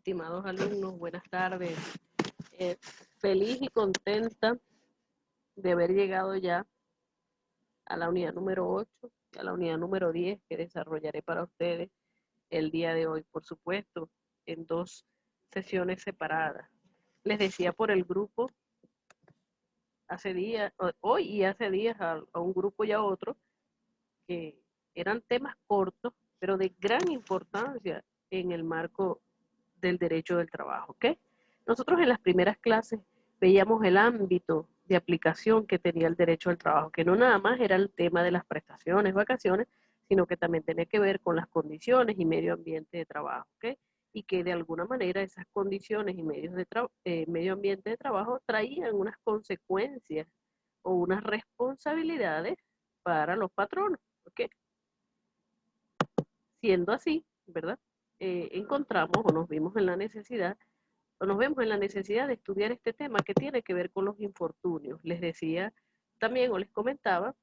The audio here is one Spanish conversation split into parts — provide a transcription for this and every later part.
Estimados alumnos, buenas tardes. Feliz y contenta de haber llegado ya a la unidad número 8 y a la unidad número 10 que desarrollaré para ustedes el día de hoy, por supuesto, en dos sesiones separadas. Les decía por el grupo hace días, hoy y hace días a un grupo y a otro, que eran temas cortos, pero de gran importancia en el marco del derecho del trabajo, ¿ok? Nosotros en las primeras clases veíamos el ámbito de aplicación que tenía el derecho al trabajo, que no nada más era el tema de las prestaciones, vacaciones, sino que también tenía que ver con las condiciones y medio ambiente de trabajo, ¿ok? Y que de alguna manera esas condiciones y medio ambiente de trabajo traían unas consecuencias o unas responsabilidades para los patronos, ¿ok? Siendo así, ¿verdad? Encontramos o nos vimos en la necesidad nos vemos en la necesidad de estudiar este tema que tiene que ver con los infortunios. Les decía también o les comentaba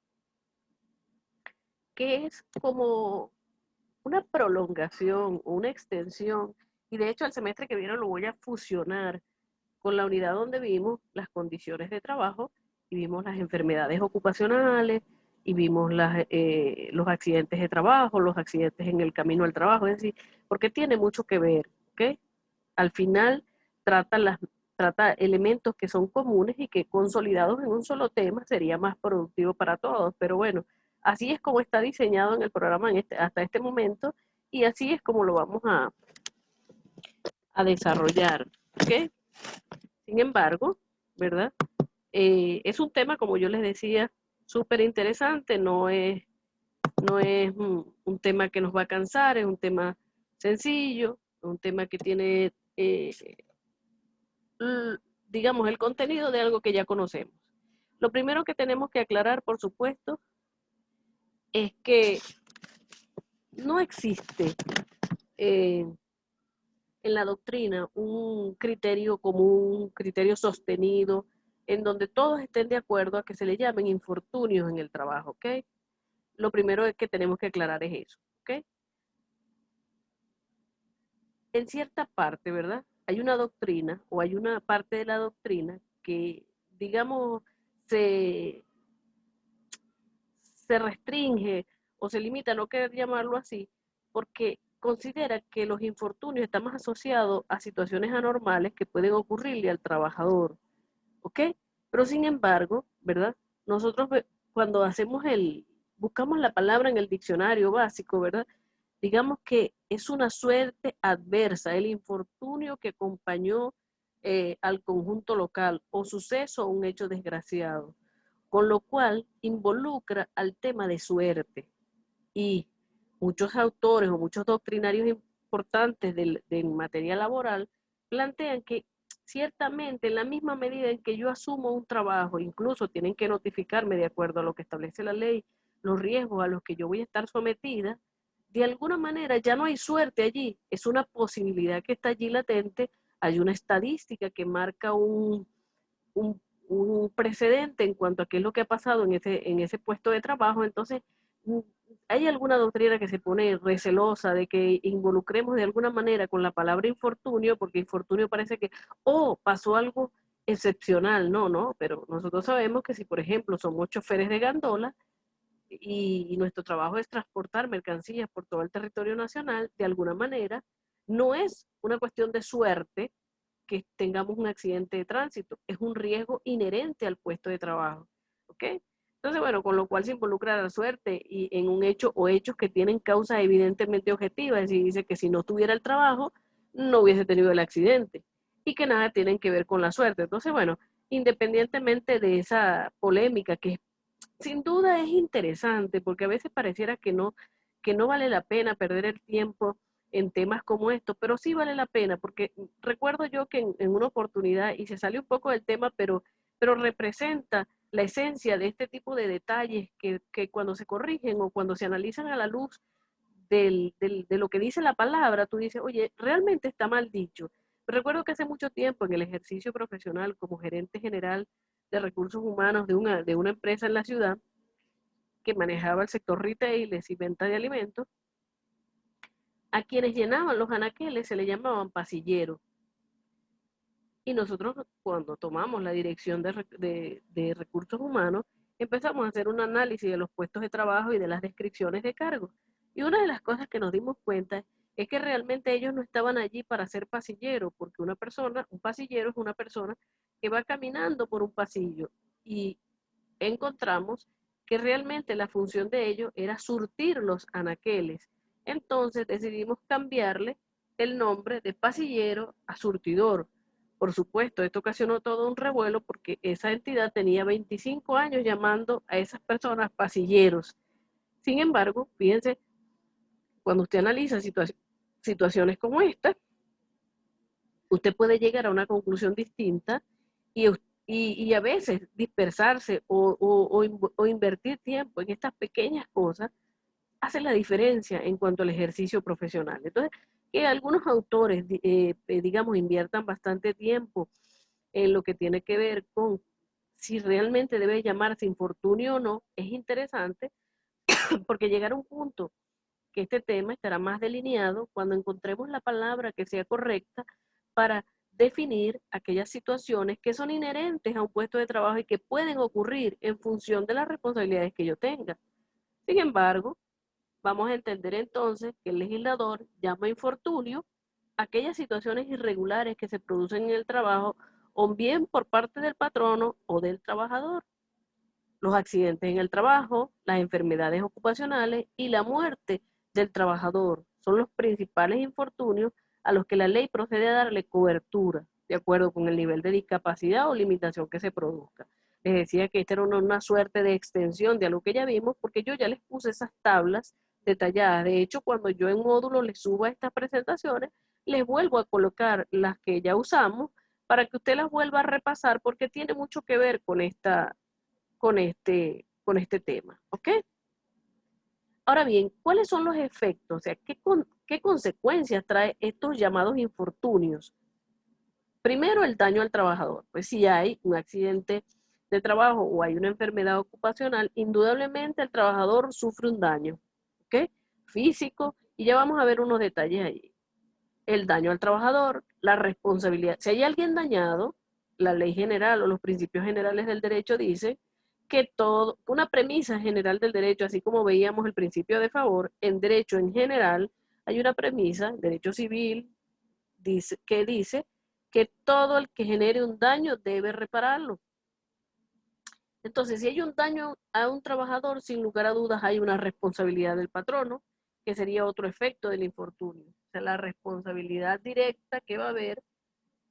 que es como una prolongación, una extensión, y de hecho el semestre que viene lo voy a fusionar con la unidad donde vimos las condiciones de trabajo y vimos las enfermedades ocupacionales y vimos los accidentes de trabajo, los accidentes en el camino al trabajo, es decir, porque tiene mucho que ver, ¿ok? Al final trata elementos que son comunes y que consolidados en un solo tema sería más productivo para todos. Pero bueno, así es como está diseñado en el programa hasta este momento y así es como lo vamos a desarrollar. ¿Okay? Sin embargo, ¿verdad? Es un tema, como yo les decía, súper interesante, no es un tema que nos va a cansar, es un tema sencillo, un tema que tiene digamos, el contenido de algo que ya conocemos. Lo primero que tenemos que aclarar, por supuesto, es que no existe en la doctrina un criterio común, un criterio sostenido, en donde todos estén de acuerdo a que se le llamen infortunios en el trabajo, ¿ok? Lo primero que tenemos que aclarar es eso, ¿ok? En cierta parte, ¿verdad? Hay una doctrina o hay una parte de la doctrina que, digamos, se restringe o se limita a no querer llamarlo así, porque considera que los infortunios están más asociados a situaciones anormales que pueden ocurrirle al trabajador, ¿ok? Pero sin embargo, ¿verdad? Nosotros cuando buscamos la palabra en el diccionario básico, ¿verdad? Digamos que es una suerte adversa, el infortunio que acompañó al conjunto local o suceso o un hecho desgraciado, con lo cual involucra al tema de suerte. Y muchos autores o muchos doctrinarios importantes de materia laboral plantean que ciertamente en la misma medida en que yo asumo un trabajo, incluso tienen que notificarme de acuerdo a lo que establece la ley, los riesgos a los que yo voy a estar sometida, de alguna manera ya no hay suerte allí, es una posibilidad que está allí latente, hay una estadística que marca un, un precedente en cuanto a qué es lo que ha pasado en ese puesto de trabajo. Entonces, hay alguna doctrina que se pone recelosa de que involucremos de alguna manera con la palabra infortunio, porque infortunio parece que, pasó algo excepcional, no, pero nosotros sabemos que si, por ejemplo, somos choferes de gandola y nuestro trabajo es transportar mercancías por todo el territorio nacional, de alguna manera, no es una cuestión de suerte, que tengamos un accidente de tránsito, es un riesgo inherente al puesto de trabajo, ¿ok? Entonces, bueno, con lo cual se involucra la suerte y en un hecho o hechos que tienen causas evidentemente objetivas, es decir, dice que si no tuviera el trabajo, no hubiese tenido el accidente y que nada tienen que ver con la suerte. Entonces, bueno, independientemente de esa polémica que sin duda es interesante, porque a veces pareciera que no vale la pena perder el tiempo en temas como estos, pero sí vale la pena, porque recuerdo yo que en una oportunidad, y se salió un poco del tema, pero representa la esencia de este tipo de detalles que cuando se corrigen o cuando se analizan a la luz de lo que dice la palabra, tú dices, oye, realmente está mal dicho. Recuerdo que hace mucho tiempo en el ejercicio profesional como gerente general de recursos humanos de una empresa en la ciudad que manejaba el sector retail y venta de alimentos, A quienes llenaban los anaqueles se le llamaban pasilleros. Y nosotros cuando tomamos la dirección de recursos humanos, empezamos a hacer un análisis de los puestos de trabajo y de las descripciones de cargos. Y una de las cosas que nos dimos cuenta es que realmente ellos no estaban allí para ser pasilleros, porque una persona, un pasillero es una persona que va caminando por un pasillo, y encontramos que realmente la función de ellos era surtir los anaqueles. Entonces decidimos cambiarle el nombre de pasillero a surtidor. Por supuesto, esto ocasionó todo un revuelo porque esa entidad tenía 25 años llamando a esas personas pasilleros. Sin embargo, fíjense, cuando usted analiza situaciones como esta, usted puede llegar a una conclusión distinta y, y a veces dispersarse o invertir tiempo en estas pequeñas cosas hace la diferencia en cuanto al ejercicio profesional. Entonces, que algunos autores, digamos, inviertan bastante tiempo en lo que tiene que ver con si realmente debe llamarse infortunio o no, es interesante porque llegar a un punto que este tema estará más delineado cuando encontremos la palabra que sea correcta para definir aquellas situaciones que son inherentes a un puesto de trabajo y que pueden ocurrir en función de las responsabilidades que yo tenga. Sin embargo, vamos a entender entonces que el legislador llama infortunio aquellas situaciones irregulares que se producen en el trabajo o bien por parte del patrono o del trabajador. Los accidentes en el trabajo, las enfermedades ocupacionales y la muerte del trabajador son los principales infortunios a los que la ley procede a darle cobertura, de acuerdo con el nivel de discapacidad o limitación que se produzca. Les decía que esta era una suerte de extensión de algo que ya vimos, porque yo ya les puse esas tablas detalladas. De hecho, cuando yo en módulo les suba estas presentaciones, les vuelvo a colocar las que ya usamos para que usted las vuelva a repasar, porque tiene mucho que ver con este tema, ¿ok? Ahora bien, ¿cuáles son los efectos? O sea, ¿qué consecuencias trae estos llamados infortunios? Primero, el daño al trabajador. Pues si hay un accidente de trabajo o hay una enfermedad ocupacional, indudablemente el trabajador sufre un daño, ¿ok? Físico, y ya vamos a ver unos detalles allí. El daño al trabajador, la responsabilidad. Si hay alguien dañado, la ley general o los principios generales del derecho dicen que todo, una premisa general del derecho, así como veíamos el principio de favor, en derecho en general hay una premisa, derecho civil, que dice que todo el que genere un daño debe repararlo. Entonces, si hay un daño a un trabajador, sin lugar a dudas hay una responsabilidad del patrono, que sería otro efecto del infortunio. O sea, la responsabilidad directa que va a haber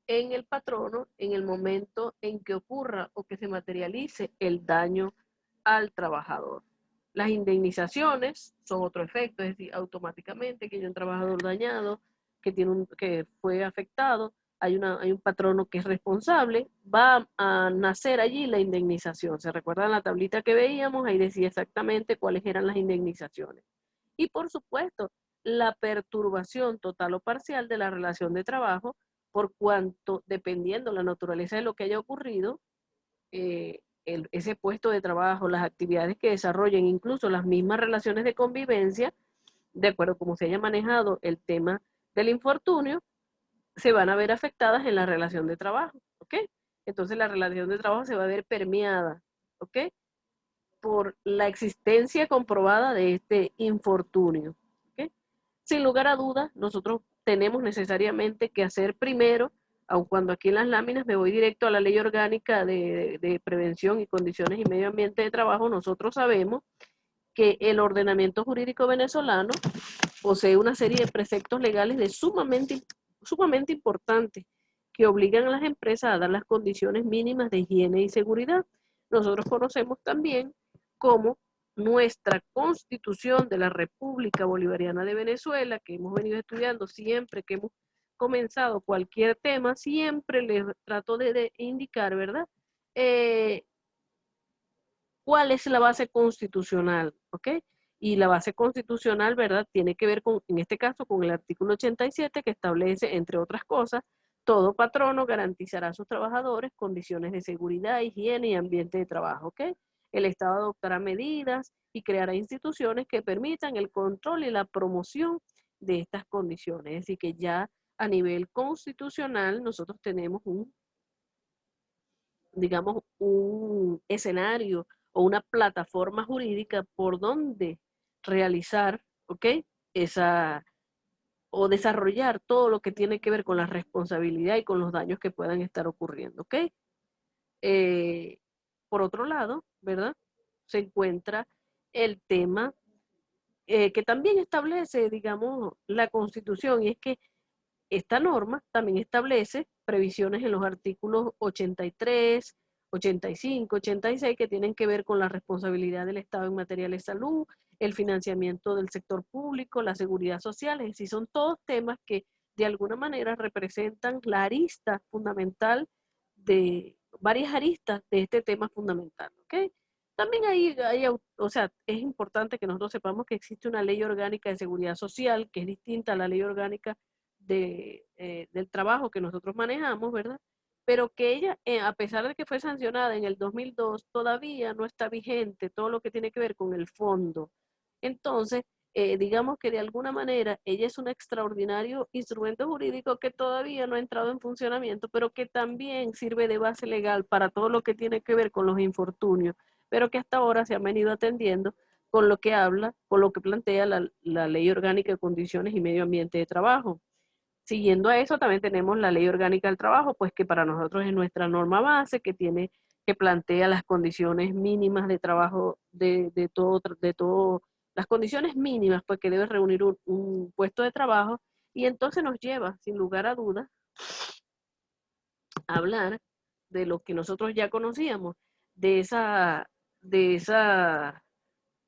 en el patrono en el momento en que ocurra o que se materialice el daño al trabajador. Las indemnizaciones son otro efecto, es decir, automáticamente que hay un trabajador dañado, que fue afectado, hay un patrono que es responsable, va a nacer allí la indemnización. ¿Se recuerdan la tablita que veíamos? Ahí decía exactamente cuáles eran las indemnizaciones. Y por supuesto, la perturbación total o parcial de la relación de trabajo, por cuanto, dependiendo la naturaleza de lo que haya ocurrido, ese puesto de trabajo, las actividades que desarrollen, incluso las mismas relaciones de convivencia, de acuerdo a cómo se haya manejado el tema del infortunio, se van a ver afectadas en la relación de trabajo, ¿ok? Entonces la relación de trabajo se va a ver permeada, ¿ok? Por la existencia comprobada de este infortunio, ¿ok? Sin lugar a dudas, nosotros tenemos necesariamente que hacer primero, aun cuando aquí en las láminas me voy directo a la Ley Orgánica de Prevención y Condiciones y Medio Ambiente de Trabajo, nosotros sabemos que el ordenamiento jurídico venezolano posee una serie de preceptos legales sumamente importantes que obligan a las empresas a dar las condiciones mínimas de higiene y seguridad. Nosotros conocemos también cómo nuestra Constitución de la República Bolivariana de Venezuela, que hemos venido estudiando siempre que hemos comenzado cualquier tema, siempre les trato de indicar, ¿verdad? ¿Cuál es la base constitucional? ¿Ok? Y la base constitucional, ¿verdad? Tiene que ver con, en este caso, con el artículo 87 que establece, entre otras cosas, todo patrono garantizará a sus trabajadores condiciones de seguridad, higiene y ambiente de trabajo, ¿ok? El Estado adoptará medidas y creará instituciones que permitan el control y la promoción de estas condiciones. Es decir, que ya a nivel constitucional nosotros tenemos digamos, un escenario o una plataforma jurídica por donde realizar, ¿ok? Esa, o desarrollar todo lo que tiene que ver con la responsabilidad y con los daños que puedan estar ocurriendo, ¿ok? Eh, por otro lado, ¿verdad? Se encuentra el tema que también establece, digamos, la Constitución, y es que esta norma también establece previsiones en los artículos 83, 85, 86 que tienen que ver con la responsabilidad del Estado en materia de salud, el financiamiento del sector público, la seguridad social, es decir, son todos temas que de alguna manera representan la arista fundamental de varias aristas de este tema fundamental, ¿ok? También o sea, es importante que nosotros sepamos que existe una ley orgánica de seguridad social que es distinta a la ley orgánica del trabajo que nosotros manejamos, ¿verdad? Pero que ella, a pesar de que fue sancionada en el 2002, todavía no está vigente todo lo que tiene que ver con el fondo. Entonces, digamos que de alguna manera ella es un extraordinario instrumento jurídico que todavía no ha entrado en funcionamiento, pero que también sirve de base legal para todo lo que tiene que ver con los infortunios, pero que hasta ahora se han venido atendiendo con lo que habla, con lo que plantea la Ley Orgánica de Condiciones y Medio Ambiente de Trabajo. Siguiendo a eso, también tenemos la Ley Orgánica del Trabajo, pues que para nosotros es nuestra norma base, que plantea las condiciones mínimas de trabajo de todo, las condiciones mínimas, pues que debe reunir un puesto de trabajo, y entonces nos lleva, sin lugar a dudas, a hablar de lo que nosotros ya conocíamos, de esa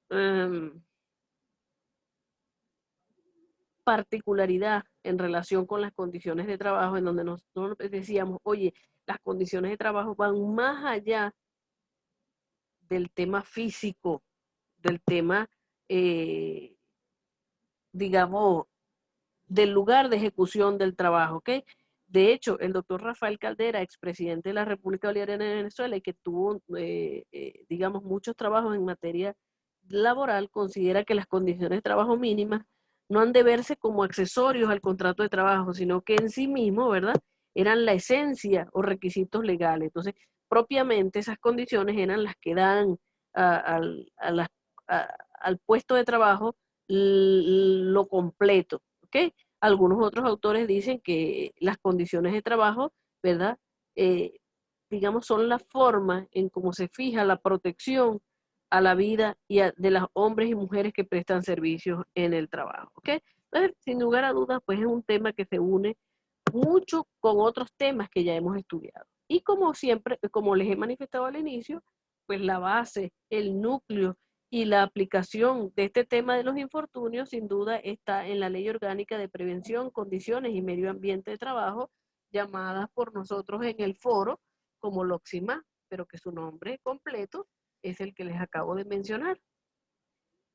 um, particularidad en relación con las condiciones de trabajo, en donde nosotros decíamos, oye, las condiciones de trabajo van más allá del tema físico, del tema, eh, digamos, del lugar de ejecución del trabajo, ¿ok? De hecho, el doctor Rafael Caldera, expresidente de la República Bolivariana de Venezuela y que tuvo, digamos, muchos trabajos en materia laboral, considera que las condiciones de trabajo mínimas no han de verse como accesorios al contrato de trabajo, sino que en sí mismo, ¿verdad? Eran la esencia o requisitos legales. Entonces, propiamente esas condiciones eran las que dan a al puesto de trabajo lo completo, ¿ok? Algunos otros autores dicen que las condiciones de trabajo, ¿verdad? Eh, digamos, son la forma en cómo se fija la protección a la vida de los hombres y mujeres que prestan servicios en el trabajo, ¿ok? Entonces, sin lugar a dudas, pues es un tema que se une mucho con otros temas que ya hemos estudiado. Y como siempre, como les he manifestado al inicio, pues la base, el núcleo y la aplicación de este tema de los infortunios sin duda está en la Ley Orgánica de Prevención, Condiciones y Medio Ambiente de Trabajo, llamada por nosotros en el foro como LOXIMA, pero que su nombre completo es el que les acabo de mencionar.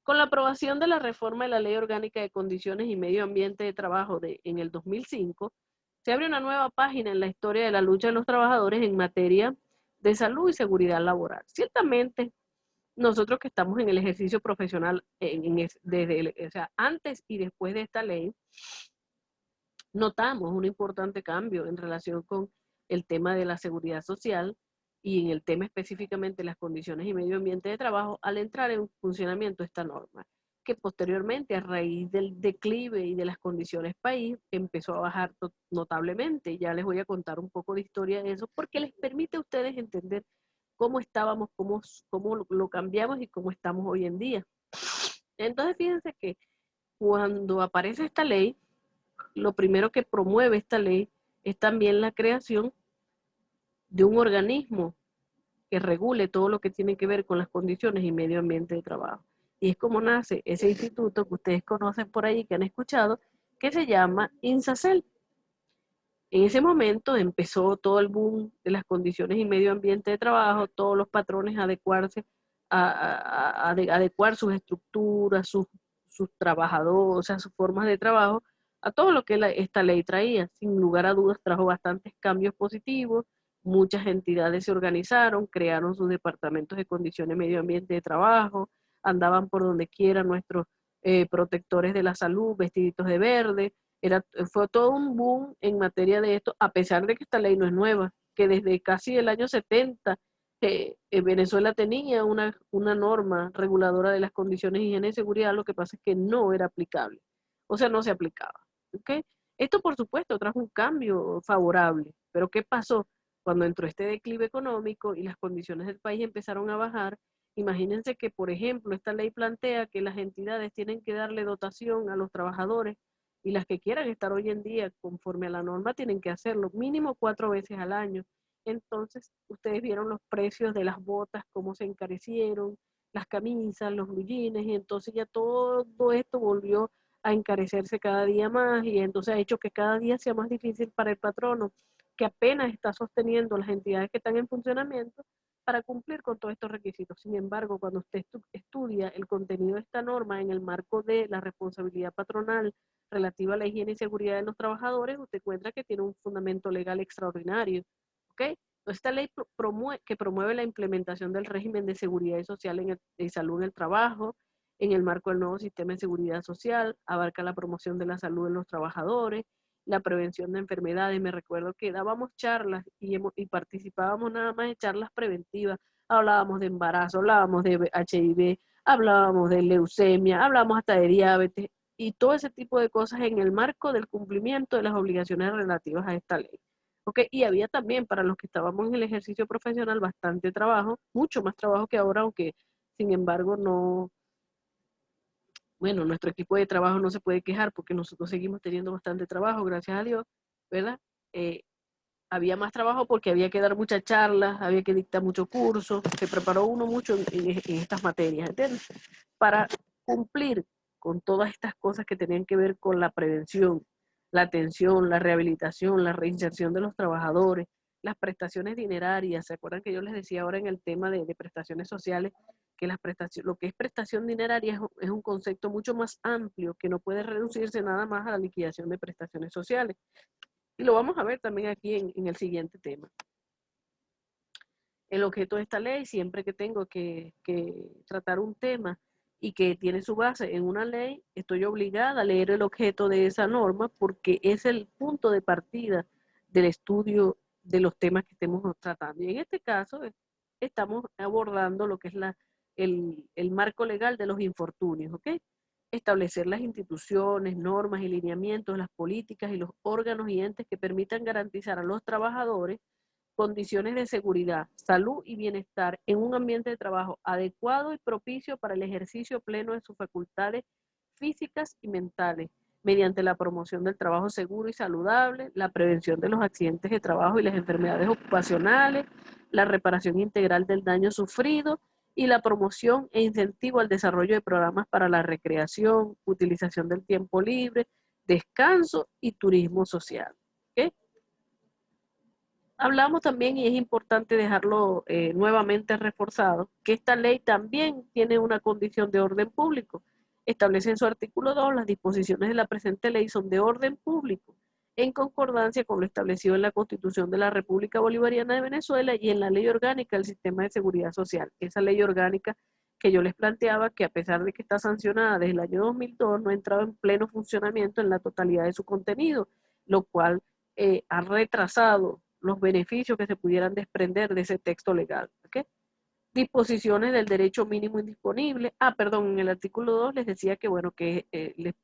Con la aprobación de la reforma de la Ley Orgánica de Condiciones y Medio Ambiente de Trabajo en el 2005, se abre una nueva página en la historia de la lucha de los trabajadores en materia de salud y seguridad laboral. Ciertamente, nosotros que estamos en el ejercicio profesional, o sea, antes y después de esta ley, notamos un importante cambio en relación con el tema de la seguridad social y en el tema específicamente de las condiciones y medio ambiente de trabajo al entrar en funcionamiento esta norma, que posteriormente a raíz del declive y de las condiciones país empezó a bajar notablemente. Ya les voy a contar un poco de historia de eso porque les permite a ustedes entender cómo estábamos, cómo lo cambiamos y cómo estamos hoy en día. Entonces fíjense que cuando aparece esta ley, lo primero que promueve esta ley es también la creación de un organismo que regule todo lo que tiene que ver con las condiciones y medio ambiente de trabajo. Y es como nace ese instituto que ustedes conocen por ahí, que han escuchado, que se llama INSACEL. En ese momento empezó todo el boom de las condiciones y medio ambiente de trabajo, todos los patrones adecuarse a adecuar sus estructuras, sus trabajadores, o sea, sus formas de trabajo a todo lo que esta ley traía. Sin lugar a dudas trajo bastantes cambios positivos, muchas entidades se organizaron, crearon sus departamentos de condiciones y medio ambiente de trabajo, andaban por donde quiera nuestros protectores de la salud, vestiditos de verde. Fue todo un boom en materia de esto, a pesar de que esta ley no es nueva, que desde casi el año 70 Venezuela tenía una norma reguladora de las condiciones de higiene y seguridad, lo que pasa es que no era aplicable, o sea, no se aplicaba. ¿Okay? Esto, por supuesto, trajo un cambio favorable, pero ¿qué pasó? Cuando entró este declive económico y las condiciones del país empezaron a bajar, imagínense que, por ejemplo, esta ley plantea que las entidades tienen que darle dotación a los trabajadores y las que quieran estar hoy en día conforme a la norma tienen que hacerlo mínimo 4 veces al año. Entonces, ustedes vieron los precios de las botas, cómo se encarecieron, las camisas, los blue jeans, y entonces ya todo esto volvió a encarecerse cada día más y entonces ha hecho que cada día sea más difícil para el patrono, que apenas está sosteniendo las entidades que están en funcionamiento para cumplir con todos estos requisitos. Sin embargo, cuando usted estudia el contenido de esta norma en el marco de la responsabilidad patronal relativa a la higiene y seguridad de los trabajadores, usted encuentra que tiene un fundamento legal extraordinario. ¿Okay? Esta ley que promueve la implementación del régimen de seguridad y social y salud en el trabajo, en el marco del nuevo sistema de seguridad social, abarca la promoción de la salud de los trabajadores, la prevención de enfermedades. Me recuerdo que dábamos charlas y participábamos nada más en charlas preventivas. Hablábamos de embarazo, hablábamos de HIV, hablábamos de leucemia, hablábamos hasta de diabetes y todo ese tipo de cosas en el marco del cumplimiento de las obligaciones relativas a esta ley. Okay, y había también para los que estábamos en el ejercicio profesional bastante trabajo, mucho más trabajo que ahora, aunque sin embargo no, bueno, nuestro equipo de trabajo no se puede quejar porque nosotros seguimos teniendo bastante trabajo, gracias a Dios, ¿verdad? Había más trabajo porque había que dar muchas charlas, había que dictar muchos cursos, se preparó uno mucho en estas materias, ¿entiendes? Para cumplir con todas estas cosas que tenían que ver con la prevención, la atención, la rehabilitación, la reinserción de los trabajadores, las prestaciones dinerarias. ¿Se acuerdan que yo les decía ahora en el tema de prestaciones sociales que lo que es prestación dineraria es un concepto mucho más amplio que no puede reducirse nada más a la liquidación de prestaciones sociales? Y lo vamos a ver también aquí en el siguiente tema. El objeto de esta ley, siempre que tengo que tratar un tema y que tiene su base en una ley, estoy obligada a leer el objeto de esa norma porque es el punto de partida del estudio de los temas que estemos tratando. Y en este caso estamos abordando lo que es el marco legal de los infortunios, ¿ok? Establecer las instituciones, normas y lineamientos, las políticas y los órganos y entes que permitan garantizar a los trabajadores condiciones de seguridad, salud y bienestar en un ambiente de trabajo adecuado y propicio para el ejercicio pleno de sus facultades físicas y mentales, mediante la promoción del trabajo seguro y saludable, la prevención de los accidentes de trabajo y las enfermedades ocupacionales, la reparación integral del daño sufrido y la promoción e incentivo al desarrollo de programas para la recreación, utilización del tiempo libre, descanso y turismo social. ¿Okay? Hablamos también, y es importante dejarlo nuevamente reforzado, que esta ley también tiene una condición de orden público. Establece en su artículo 2, las disposiciones de la presente ley son de orden público, en concordancia con lo establecido en la Constitución de la República Bolivariana de Venezuela y en la Ley Orgánica del Sistema de Seguridad Social. Esa ley orgánica que yo les planteaba, que a pesar de que está sancionada desde el año 2002, no ha entrado en pleno funcionamiento en la totalidad de su contenido, lo cual ha retrasado los beneficios que se pudieran desprender de ese texto legal. ¿Okay? Disposiciones del derecho mínimo indisponible. Perdón, en el artículo 2 les decía que, bueno, que les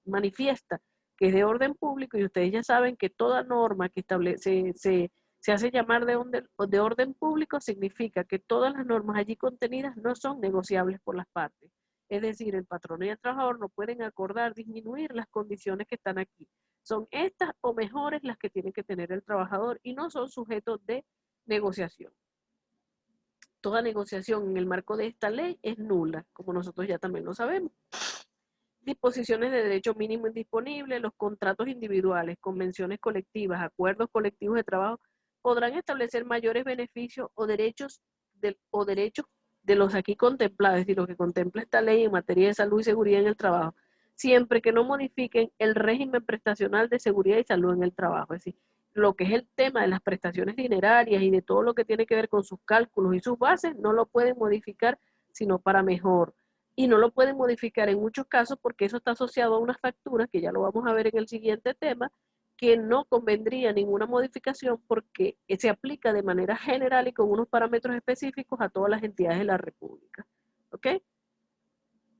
manifiesta que es de orden público y ustedes ya saben que toda norma que se hace llamar de orden público significa que todas las normas allí contenidas no son negociables por las partes. Es decir, el patrono y el trabajador no pueden acordar disminuir las condiciones que están aquí. Son estas o mejores las que tiene que tener el trabajador y no son sujetos de negociación. Toda negociación en el marco de esta ley es nula, como nosotros ya también lo sabemos. Disposiciones de derecho mínimo indisponible, los contratos individuales, convenciones colectivas, acuerdos colectivos de trabajo podrán establecer mayores beneficios o derechos de los aquí contemplados, es decir, lo que contempla esta ley en materia de salud y seguridad en el trabajo, siempre que no modifiquen el régimen prestacional de seguridad y salud en el trabajo. Es decir, lo que es el tema de las prestaciones dinerarias y de todo lo que tiene que ver con sus cálculos y sus bases, no lo pueden modificar sino para mejor. y no lo pueden modificar en muchos casos porque eso está asociado a unas facturas, que ya lo vamos a ver en el siguiente tema, que no convendría ninguna modificación porque se aplica de manera general y con unos parámetros específicos a todas las entidades de la República. ¿Ok?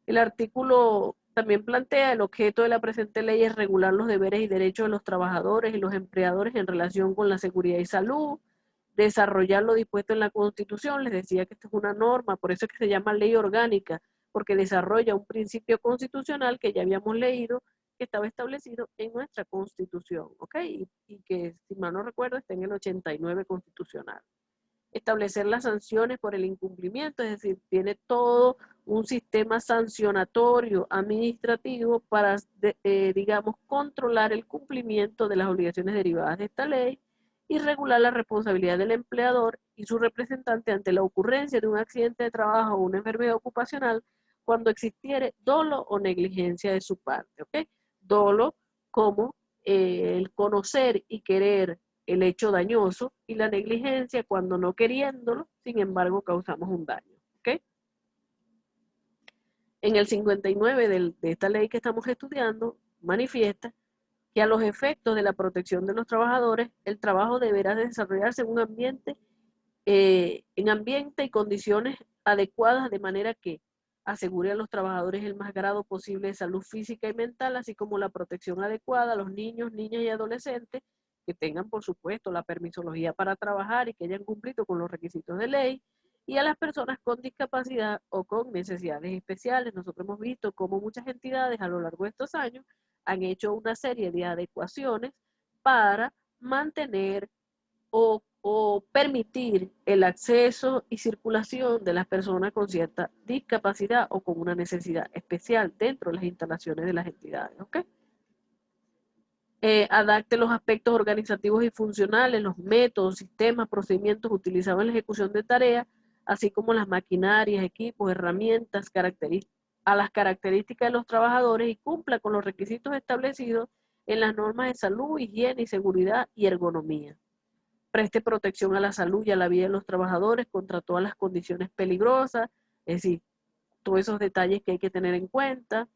El artículo también plantea el objeto de la presente ley es regular los deberes y derechos de los trabajadores y los empleadores en relación con la seguridad y salud, desarrollar lo dispuesto en la Constitución. Les decía que esto es una norma, por eso es que se llama ley orgánica, porque desarrolla un principio constitucional que ya habíamos leído, que estaba establecido en nuestra Constitución, ¿ok? Y que, si mal no recuerdo, está en el 89 constitucional. Establecer las sanciones por el incumplimiento, es decir, tiene todo un sistema sancionatorio administrativo para, digamos, controlar el cumplimiento de las obligaciones derivadas de esta ley y regular la responsabilidad del empleador y su representante ante la ocurrencia de un accidente de trabajo o una enfermedad ocupacional cuando existiere dolo o negligencia de su parte, ¿ok? Dolo como el conocer y querer el hecho dañoso, y la negligencia cuando no queriéndolo, sin embargo, causamos un daño, ¿ok? En el 59 de esta ley que estamos estudiando, manifiesta que a los efectos de la protección de los trabajadores, el trabajo deberá desarrollarse en ambiente y condiciones adecuadas de manera que asegure a los trabajadores el más grado posible de salud física y mental, así como la protección adecuada a los niños, niñas y adolescentes que tengan, por supuesto, la permisología para trabajar y que hayan cumplido con los requisitos de ley, y a las personas con discapacidad o con necesidades especiales. Nosotros hemos visto cómo muchas entidades a lo largo de estos años han hecho una serie de adecuaciones para mantener o permitir el acceso y circulación de las personas con cierta discapacidad o con una necesidad especial dentro de las instalaciones de las entidades, ¿ok? Adapte los aspectos organizativos y funcionales, los métodos, sistemas, procedimientos utilizados en la ejecución de tareas, así como las maquinarias, equipos, herramientas, a las características de los trabajadores y cumpla con los requisitos establecidos en las normas de salud, higiene y seguridad y ergonomía. Preste protección a la salud y a la vida de los trabajadores contra todas las condiciones peligrosas, es decir, todos esos detalles que hay que tener en cuenta.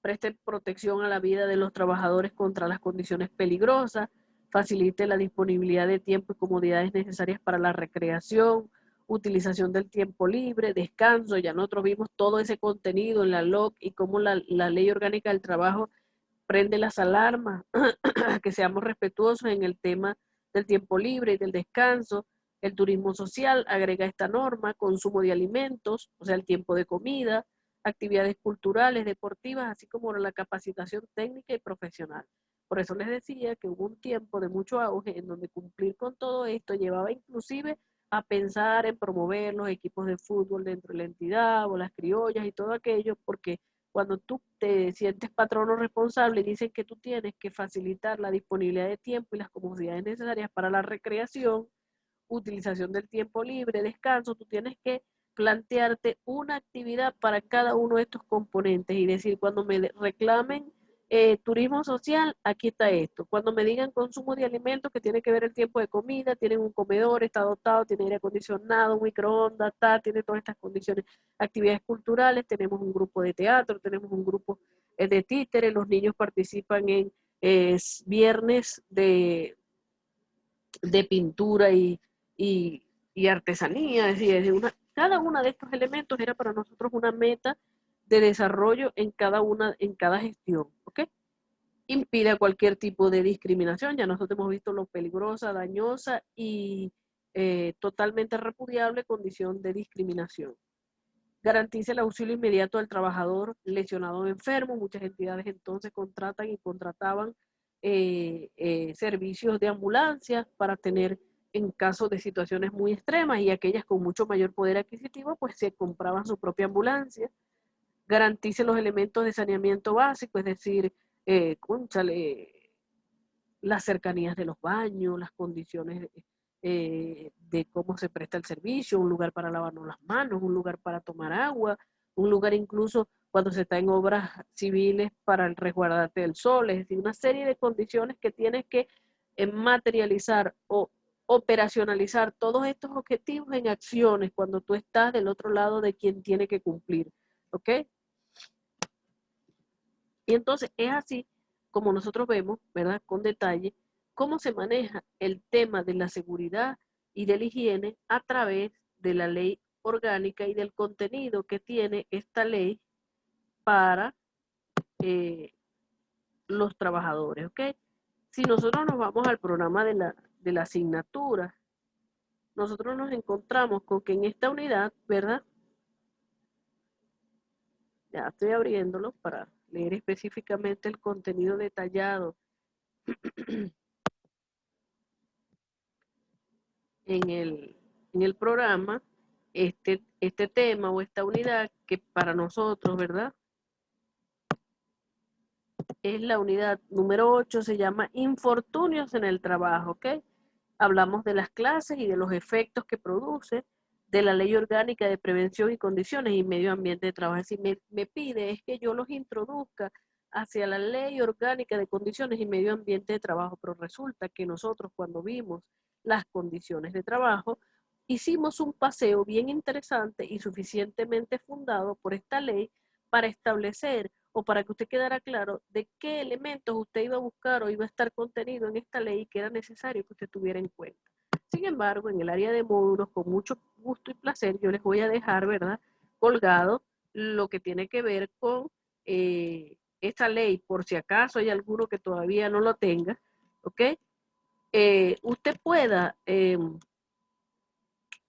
Preste protección a la vida de los trabajadores contra las condiciones peligrosas, facilite la disponibilidad de tiempo y comodidades necesarias para la recreación, utilización del tiempo libre, descanso. Ya nosotros vimos todo ese contenido en la LOC y cómo la Ley Orgánica del Trabajo prende las alarmas, que seamos respetuosos en el tema del tiempo libre y del descanso. El turismo social agrega esta norma, consumo de alimentos, o sea, el tiempo de comida, actividades culturales, deportivas, así como la capacitación técnica y profesional. Por eso les decía que hubo un tiempo de mucho auge en donde cumplir con todo esto llevaba inclusive a pensar en promover los equipos de fútbol dentro de la entidad o las criollas y todo aquello, porque cuando tú te sientes patrono responsable y dicen que tú tienes que facilitar la disponibilidad de tiempo y las comodidades necesarias para la recreación, utilización del tiempo libre, descanso, tú tienes que plantearte una actividad para cada uno de estos componentes y decir, cuando me reclamen turismo social, aquí está esto. Cuando me digan consumo de alimentos, que tiene que ver el tiempo de comida, tienen un comedor, está dotado, tiene aire acondicionado, un microondas, tiene todas estas condiciones. Actividades culturales, tenemos un grupo de teatro, tenemos un grupo de títeres, los niños participan en viernes de pintura y artesanía, es decir, cada uno de estos elementos era para nosotros una meta de desarrollo en cada gestión, ¿ok? Impide cualquier tipo de discriminación, ya nosotros hemos visto lo peligrosa, dañosa y totalmente repudiable condición de discriminación. Garantiza el auxilio inmediato al trabajador lesionado o enfermo. Muchas entidades entonces contratan y contrataban servicios de ambulancia para tener en caso de situaciones muy extremas, y aquellas con mucho mayor poder adquisitivo pues se compraban su propia ambulancia. Garantice los elementos de saneamiento básico, es decir, las cercanías de los baños, las condiciones de cómo se presta el servicio, un lugar para lavarnos las manos, un lugar para tomar agua, un lugar incluso cuando se está en obras civiles para el resguardarte del sol, es decir, una serie de condiciones que tienes que materializar o operacionalizar todos estos objetivos en acciones cuando tú estás del otro lado de quien tiene que cumplir, ¿ok? Y entonces es así como nosotros vemos, ¿verdad? Con detalle, cómo se maneja el tema de la seguridad y de la higiene a través de la ley orgánica y del contenido que tiene esta ley para los trabajadores, ¿ok? Si nosotros nos vamos al programa de la asignatura, nosotros nos encontramos con que en esta unidad, ¿verdad? Ya estoy abriéndolo para leer específicamente el contenido detallado en el programa, este tema o esta unidad que para nosotros, ¿verdad? Es la unidad número 8, se llama Infortunios en el Trabajo, ¿ok? Hablamos de las clases y de los efectos que produce, de la Ley Orgánica de Prevención y Condiciones y Medio Ambiente de Trabajo. Es decir, me pide es que yo los introduzca hacia la Ley Orgánica de Condiciones y Medio Ambiente de Trabajo, pero resulta que nosotros cuando vimos las condiciones de trabajo, hicimos un paseo bien interesante y suficientemente fundado por esta ley para establecer o para que usted quedara claro de qué elementos usted iba a buscar o iba a estar contenido en esta ley que era necesario que usted tuviera en cuenta. Sin embargo, en el área de módulos, con mucho gusto y placer, yo les voy a dejar, ¿verdad?, colgado lo que tiene que ver con esta ley, por si acaso hay alguno que todavía no lo tenga, ¿ok? Usted pueda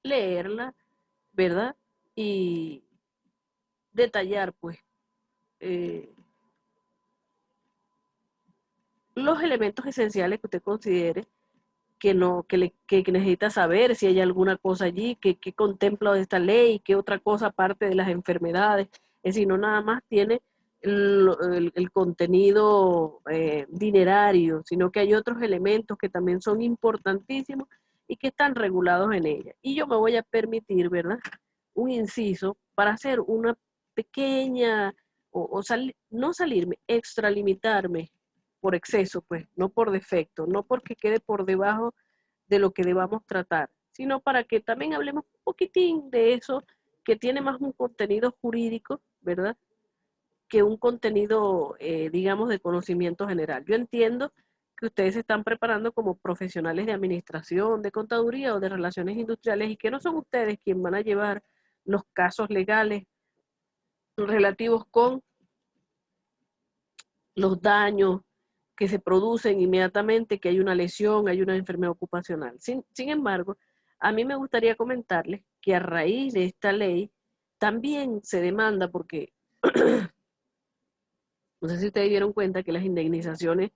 leerla, ¿verdad? Y detallar, pues, eh, los elementos esenciales que usted considere que necesita saber, si hay alguna cosa allí, que contempla esta ley, qué otra cosa aparte de las enfermedades. Es decir, no nada más tiene el contenido dinerario, sino que hay otros elementos que también son importantísimos y que están regulados en ella. Y yo me voy a permitir, ¿verdad?, un inciso para hacer una pequeña, no salirme, extralimitarme por exceso, pues, no por defecto, no porque quede por debajo de lo que debamos tratar, sino para que también hablemos un poquitín de eso que tiene más un contenido jurídico, ¿verdad?, que un contenido, digamos, de conocimiento general. Yo entiendo que ustedes se están preparando como profesionales de administración, de contaduría o de relaciones industriales y que no son ustedes quienes van a llevar los casos legales relativos con los daños que se producen inmediatamente, que hay una lesión, hay una enfermedad ocupacional. Sin embargo, a mí me gustaría comentarles que a raíz de esta ley también se demanda, porque no sé si ustedes dieron cuenta que las indemnizaciones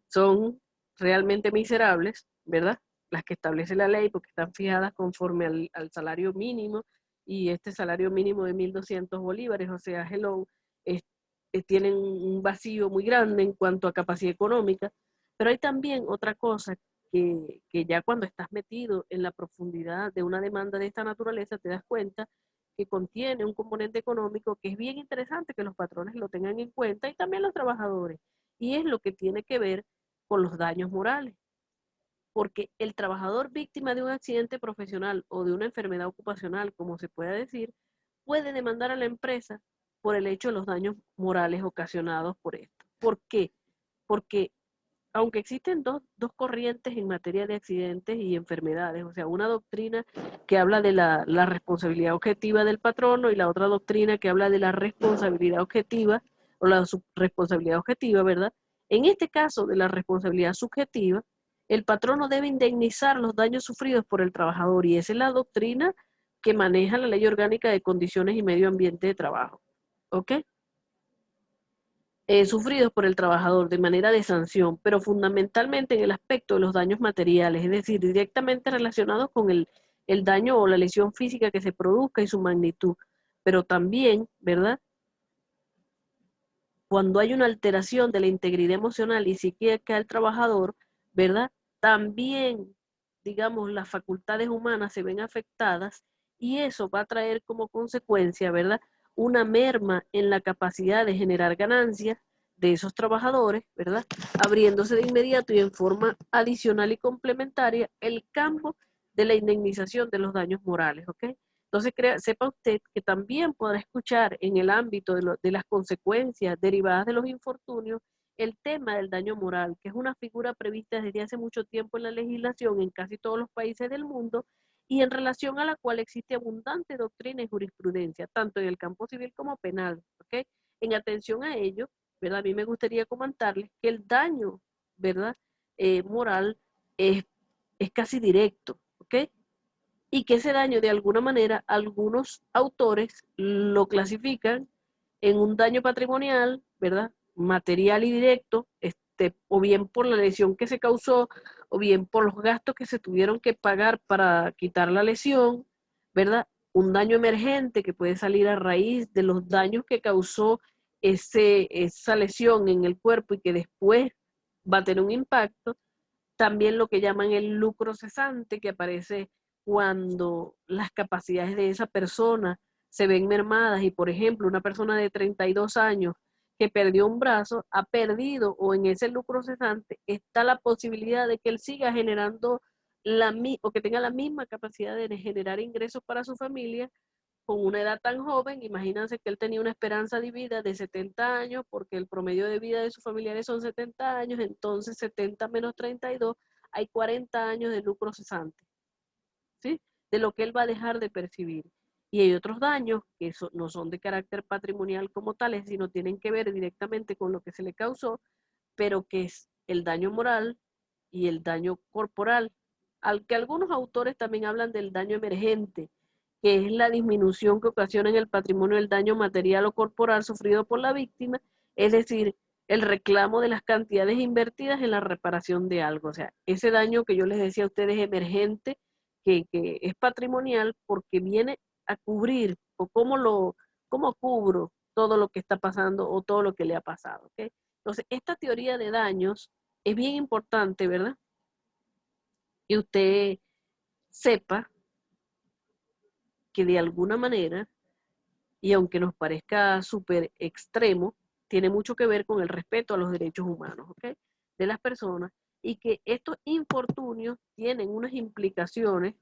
son realmente miserables, ¿verdad? Las que establece la ley, porque están fijadas conforme al salario mínimo, y este salario mínimo de 1.200 bolívares, o sea, hello, tienen un vacío muy grande en cuanto a capacidad económica, pero hay también otra cosa que ya cuando estás metido en la profundidad de una demanda de esta naturaleza te das cuenta que contiene un componente económico que es bien interesante que los patrones lo tengan en cuenta y también los trabajadores, y es lo que tiene que ver con los daños morales, porque el trabajador víctima de un accidente profesional o de una enfermedad ocupacional, como se pueda decir, puede demandar a la empresa por el hecho de los daños morales ocasionados por esto. ¿Por qué? Porque aunque existen dos corrientes en materia de accidentes y enfermedades, o sea, una doctrina que habla de la responsabilidad objetiva del patrono y la otra doctrina que habla de la responsabilidad objetiva o la responsabilidad objetiva, ¿verdad? En este caso de la responsabilidad subjetiva, el patrono debe indemnizar los daños sufridos por el trabajador y esa es la doctrina que maneja la Ley Orgánica de Condiciones y Medio Ambiente de Trabajo. ¿Ok? Sufridos por el trabajador de manera de sanción, pero fundamentalmente en el aspecto de los daños materiales, es decir, directamente relacionados con el daño o la lesión física que se produzca y su magnitud, pero también, ¿verdad?, cuando hay una alteración de la integridad emocional y psíquica del trabajador, ¿verdad?, también, digamos, las facultades humanas se ven afectadas y eso va a traer como consecuencia, ¿verdad?, una merma en la capacidad de generar ganancias, de esos trabajadores, ¿verdad? Abriéndose de inmediato y en forma adicional y complementaria el campo de la indemnización de los daños morales, ¿ok? Entonces, sepa usted que también podrá escuchar en el ámbito de las consecuencias derivadas de los infortunios el tema del daño moral, que es una figura prevista desde hace mucho tiempo en la legislación en casi todos los países del mundo y en relación a la cual existe abundante doctrina y jurisprudencia, tanto en el campo civil como penal, ¿ok? En atención a ello, ¿verdad? A mí me gustaría comentarles que el daño, ¿verdad? Moral es casi directo, ¿ok? Y que ese daño, de alguna manera, algunos autores lo clasifican en un daño patrimonial, ¿verdad? Material y directo, o bien por la lesión que se causó, o bien por los gastos que se tuvieron que pagar para quitar la lesión, ¿verdad? Un daño emergente que puede salir a raíz de los daños que causó esa lesión en el cuerpo y que después va a tener un impacto. También lo que llaman el lucro cesante, que aparece cuando las capacidades de esa persona se ven mermadas y, por ejemplo, una persona de 32 años que perdió un brazo, ha perdido, o en ese lucro cesante está la posibilidad de que él siga generando o que tenga la misma capacidad de generar ingresos para su familia con una edad tan joven. Imagínense que él tenía una esperanza de vida de 70 años, porque el promedio de vida de sus familiares son 70 años, entonces 70 menos 32, hay 40 años de lucro cesante, ¿sí? De lo que él va a dejar de percibir. Y hay otros daños que no son de carácter patrimonial como tales, sino tienen que ver directamente con lo que se le causó, pero que es el daño moral y el daño corporal, al que algunos autores también hablan del daño emergente, que es la disminución que ocasiona en el patrimonio el daño material o corporal sufrido por la víctima, es decir, el reclamo de las cantidades invertidas en la reparación de algo. O sea, ese daño que yo les decía a ustedes emergente, que es patrimonial porque viene a cubrir, o cómo cubro todo lo que está pasando o todo lo que le ha pasado, ¿ok? Entonces, esta teoría de daños es bien importante, ¿verdad? Que usted sepa que de alguna manera, y aunque nos parezca súper extremo, tiene mucho que ver con el respeto a los derechos humanos, ¿ok? De las personas, y que estos infortunios tienen unas implicaciones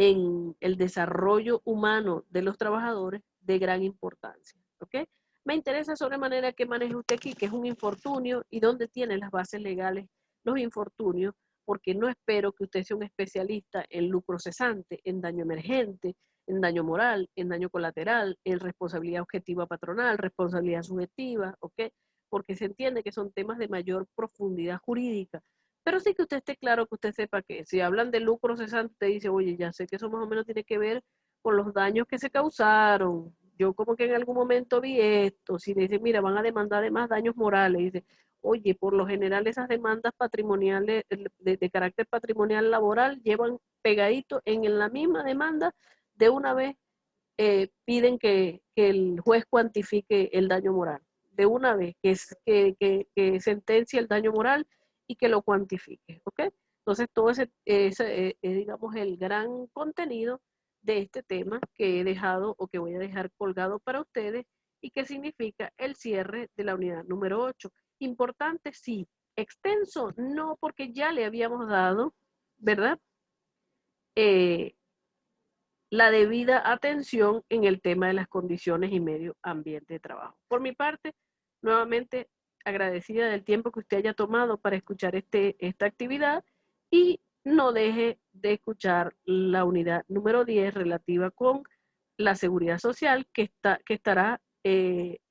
en el desarrollo humano de los trabajadores de gran importancia, ¿ok? Me interesa sobremanera que maneje usted aquí, que es un infortunio y dónde tiene las bases legales los infortunios, porque no espero que usted sea un especialista en lucro cesante, en daño emergente, en daño moral, en daño colateral, en responsabilidad objetiva patronal, responsabilidad subjetiva, ¿ok? Porque se entiende que son temas de mayor profundidad jurídica, pero sí que usted esté claro, que usted sepa que si hablan de lucro cesante, usted dice, oye, ya sé que eso más o menos tiene que ver con los daños que se causaron. Yo como que en algún momento vi esto. Si dice, mira, van a demandar además daños morales, dice, oye, por lo general esas demandas patrimoniales, de carácter patrimonial laboral, llevan pegadito en la misma demanda, de una vez piden que el juez cuantifique el daño moral. De una vez, que sentencia el daño moral y que lo cuantifique, ¿ok? Entonces, todo ese es, digamos, el gran contenido de este tema que he dejado o que voy a dejar colgado para ustedes y que significa el cierre de la unidad número 8. Importante, sí. Extenso, no, porque ya le habíamos dado, ¿verdad? La debida atención en el tema de las condiciones y medio ambiente de trabajo. Por mi parte, nuevamente agradecida del tiempo que usted haya tomado para escuchar esta actividad, y no deje de escuchar la unidad número 10 relativa con la seguridad social, que estará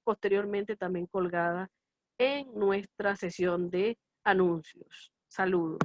posteriormente también colgada en nuestra sesión de anuncios. Saludos.